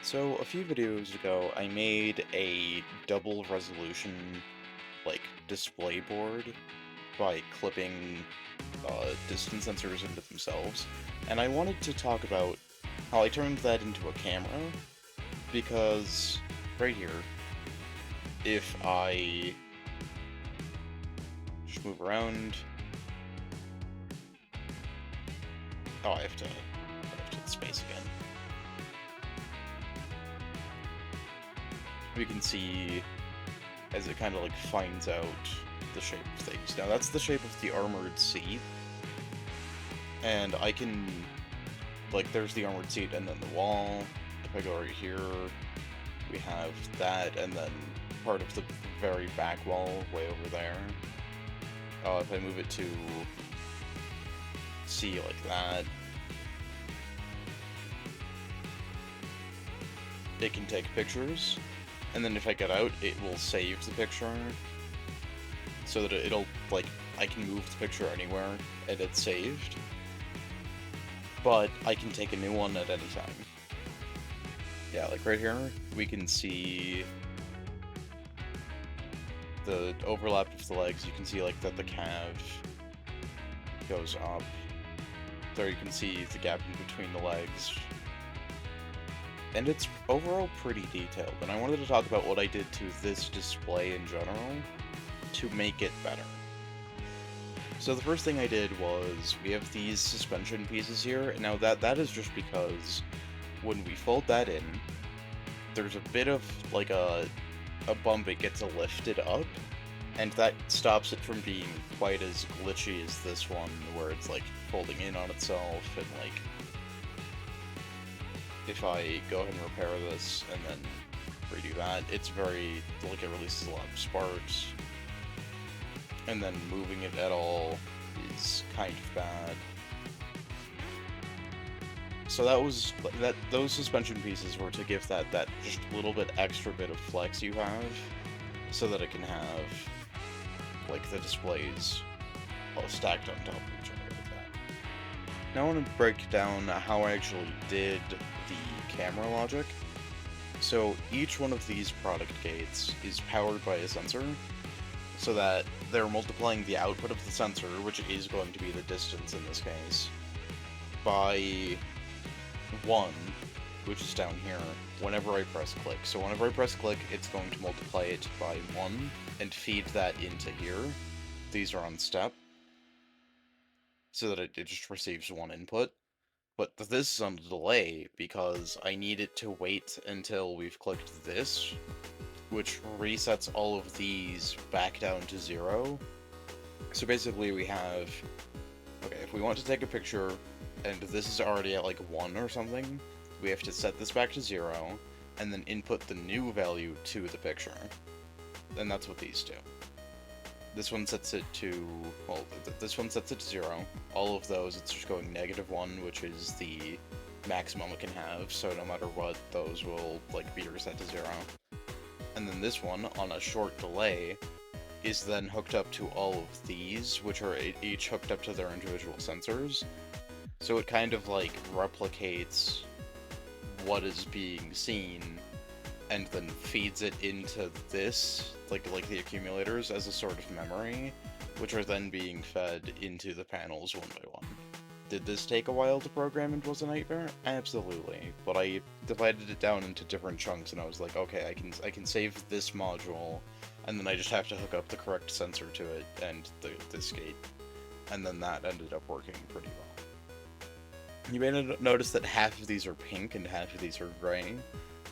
So, a few videos ago, I made a double resolution, display board by clipping distance sensors into themselves, and I wanted to talk about how I turned that into a camera, because right here, if I just move around, I have to hit space again. We can see as it kind of finds out the shape of things. Now that's the shape of the armored seat, and I can, there's the armored seat and then the wall. If I go right here, we have that, and then part of the very back wall way over there. If I move it to C like that, it can take pictures, and then if I get out, it will save the picture, so that it'll, I can move the picture anywhere, and it's saved, but I can take a new one at any time. Yeah, right here, we can see the overlap of the legs. You can see, that the calf goes up. There you can see the gap in between the legs. And it's overall pretty detailed, and I wanted to talk about what I did to this display in general to make it better. So the first thing I did was, we have these suspension pieces here, and now that is just because when we fold that in, there's a bit of, a bump. It gets lifted up, and that stops it from being quite as glitchy as this one, where it's, folding in on itself, and, if I go ahead and repair this, and then redo that, it's very, it releases a lot of sparks, and then moving it at all is kind of bad. So those suspension pieces were to give that just little bit extra bit of flex you have, so that it can have, the displays all stacked on top of each other like that. Now I want to break down how I actually did the camera logic. So each one of these product gates is powered by a sensor, so that they're multiplying the output of the sensor, which is going to be the distance in this case, by 1, which is down here, whenever I press click. So whenever I press click, it's going to multiply it by 1 and feed that into here. These are on step, so that it just receives 1 input. But this is on delay, because I need it to wait until we've clicked this, which resets all of these back down to 0. So basically we have, okay, if we want to take a picture, and this is already at 1 or something, we have to set this back to 0, and then input the new value to the picture. And that's what these do. This one sets it to, well, this one sets it to 0. All of those, it's just going -1, which is the maximum it can have, so no matter what, those will, be reset to 0. And then this one, on a short delay, is then hooked up to all of these, which are each hooked up to their individual sensors. So it kind of, replicates what is being seen, and then feeds it into this, like the accumulators, as a sort of memory, which are then being fed into the panels one by one. Did this take a while to program and was a nightmare? Absolutely, but I divided it down into different chunks, and I was like, okay, I can save this module, and then I just have to hook up the correct sensor to it, and this gate, and then that ended up working pretty well. You may notice that half of these are pink and half of these are gray.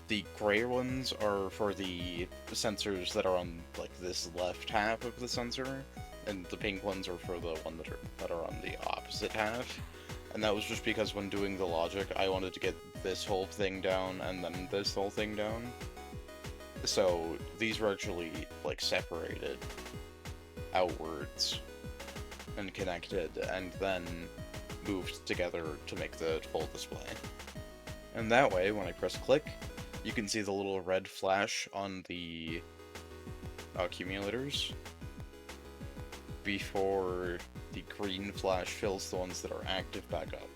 The gray ones are for the sensors that are on, this left half of the sensor, and the pink ones are for the one that are on the opposite half. And that was just because when doing the logic, I wanted to get this whole thing down and then this whole thing down. So these were actually, separated outwards and connected, and then moved together to make the full display. And that way, when I press click, you can see the little red flash on the accumulators before the green flash fills the ones that are active back up.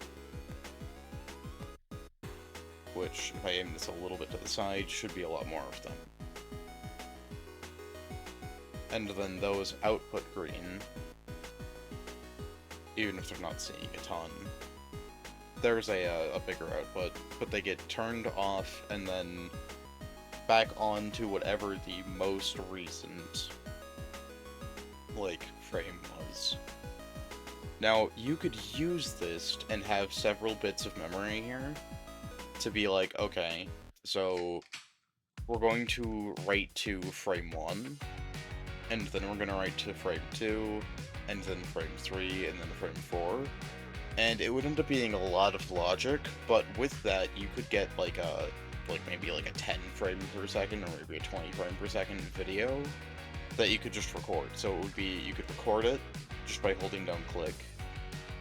which, if I aim this a little bit to the side, should be a lot more of them. And then those output green, even if they're not seeing a ton, there's a bigger output, but they get turned off and then back on to whatever the most recent, like, frame was. Now, you could use this and have several bits of memory here to be like, okay, so we're going to write to frame 1, and then we're going to write to frame 2, and then frame 3, and then frame 4. And it would end up being a lot of logic, but with that, you could get like maybe a 10 frame per second, or maybe a 20 frame per second video that you could just record. So it would be, you could record it just by holding down click.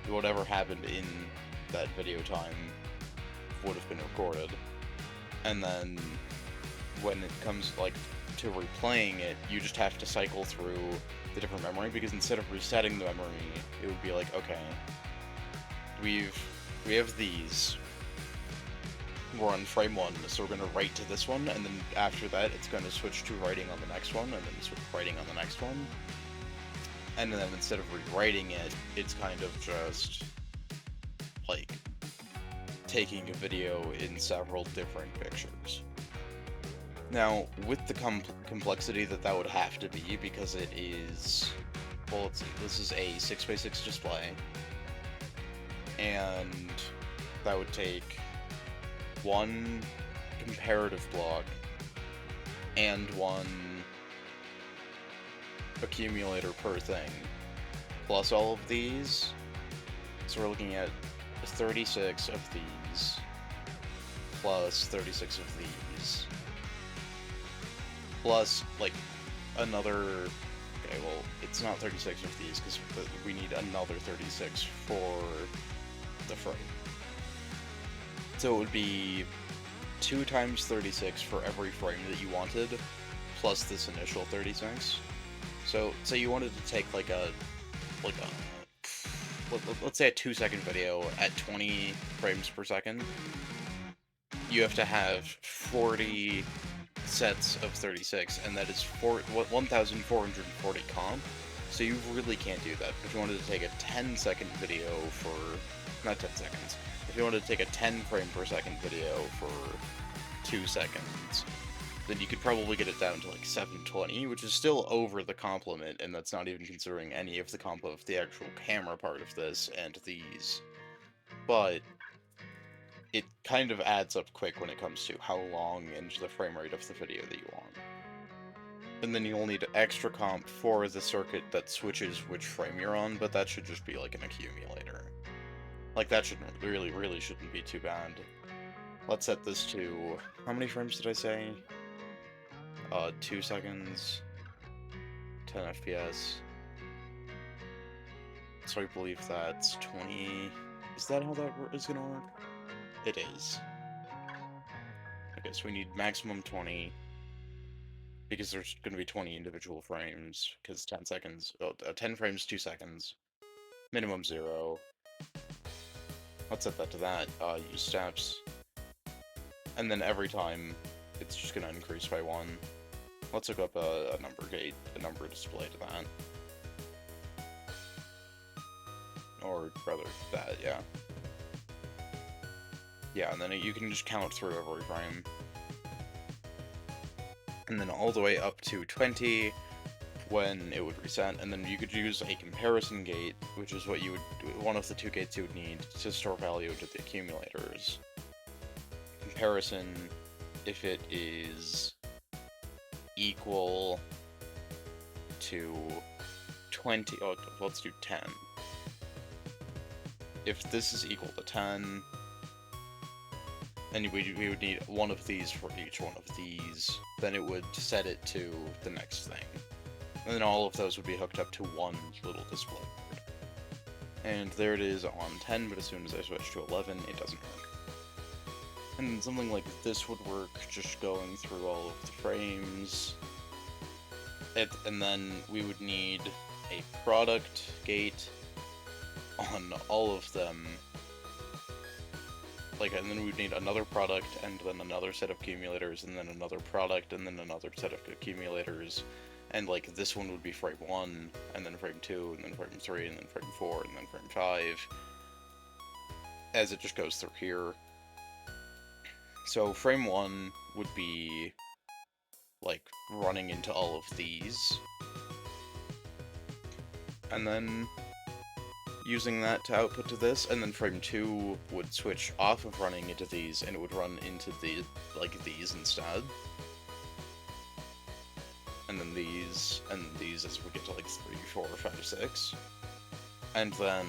Whatever happened in that video time would have been recorded. And then when it comes to replaying it, you just have to cycle through the different memory, because instead of resetting the memory, it would be like, okay, we have these. We're on frame 1, so we're going to write to this one, and then after that, it's going to switch to writing on the next one, and then switch writing on the next one. And then instead of rewriting it, it's kind of just, like, taking a video in several different pictures. Now, with the complexity that would have to be, because it is, well, let's see, this is a 6x6 display, and that would take one comparative block and one accumulator per thing, plus all of these. So we're looking at 36 of these, plus 36 of these, plus, like, another, okay, well, it's not 36 of these, because we need another 36 for the frame. So it would be 2 times 36 for every frame that you wanted, plus this initial 36. So, say you wanted to take let's say a 2-second video at 20 frames per second. You have to have 40 sets of 36, and that is 1,440 comp. So you really can't do that. If you wanted to take a 10-second video for, not 10 seconds, if you wanted to take a 10 frame per second video for 2 seconds, then you could probably get it down to like 720, which is still over the comp limit, and that's not even considering any of the comp of the actual camera part of this and these. But it kind of adds up quick when it comes to how long and the frame rate of the video that you want. And then you'll need extra comp for the circuit that switches which frame you're on, but that should just be like an accumulator. Like, that shouldn't really shouldn't be too bad. Let's set this to, how many frames did I say? 2 seconds, 10 FPS. So I believe that's 20. Is that how that is gonna work? It is. Okay, so we need maximum 20, because there's gonna be 20 individual frames, because 10 seconds, 10 frames, 2 seconds. Minimum 0. Let's set that to that, use steps. And then every time, it's just gonna increase by 1. Let's hook up a number gate, a number display to that. Or rather, that, yeah. Yeah, and then you can just count through every frame. And then all the way up to 20 when it would reset, and then you could use a comparison gate, which is what you would, one of the 2 gates you would need to store value into the accumulators. Comparison, if it is equal to 20, oh, let's do 10. If this is equal to 10, then we would need one of these for each one of these, then it would set it to the next thing. And then all of those would be hooked up to one little display board. And there it is on 10, but as soon as I switch to 11, it doesn't work. And something like this would work, just going through all of the frames. And then we would need a product gate on all of them. like, and then we'd need another product, and then another set of accumulators, and then another product, and then another set of accumulators, and, like, this one would be frame 1, and then frame 2, and then frame 3, and then frame 4, and then frame 5, as it just goes through here. So frame 1 would be, like, running into all of these, and then using that to output to this, and then frame 2 would switch off of running into these, and it would run into the, like, these instead. And then these, and these as we get to, like, 3, 4, 5, 6. And then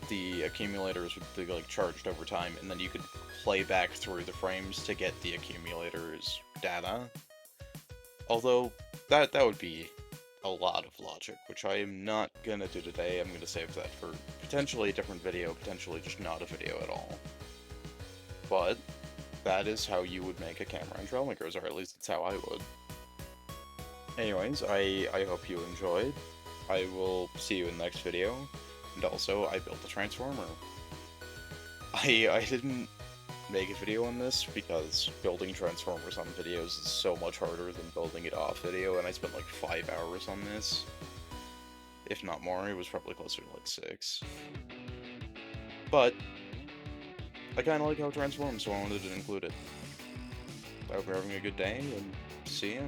the accumulators would be, like, charged over time, and then you could play back through the frames to get the accumulators data. Although, that would be a lot of logic, which I am not gonna do today. I'm gonna save that for potentially a different video, potentially just not a video at all. But that is how you would make a camera in Trailmakers, or at least it's how I would. Anyways, I hope you enjoyed. I will see you in the next video, and also, I built a transformer. I didn't make a video on this because building transformers on videos is so much harder than building it off video, and I spent like 5 hours on this. If not more, it was probably closer to like 6. But I kinda like how it transforms, so I wanted to include it. I hope you're having a good day, and see ya.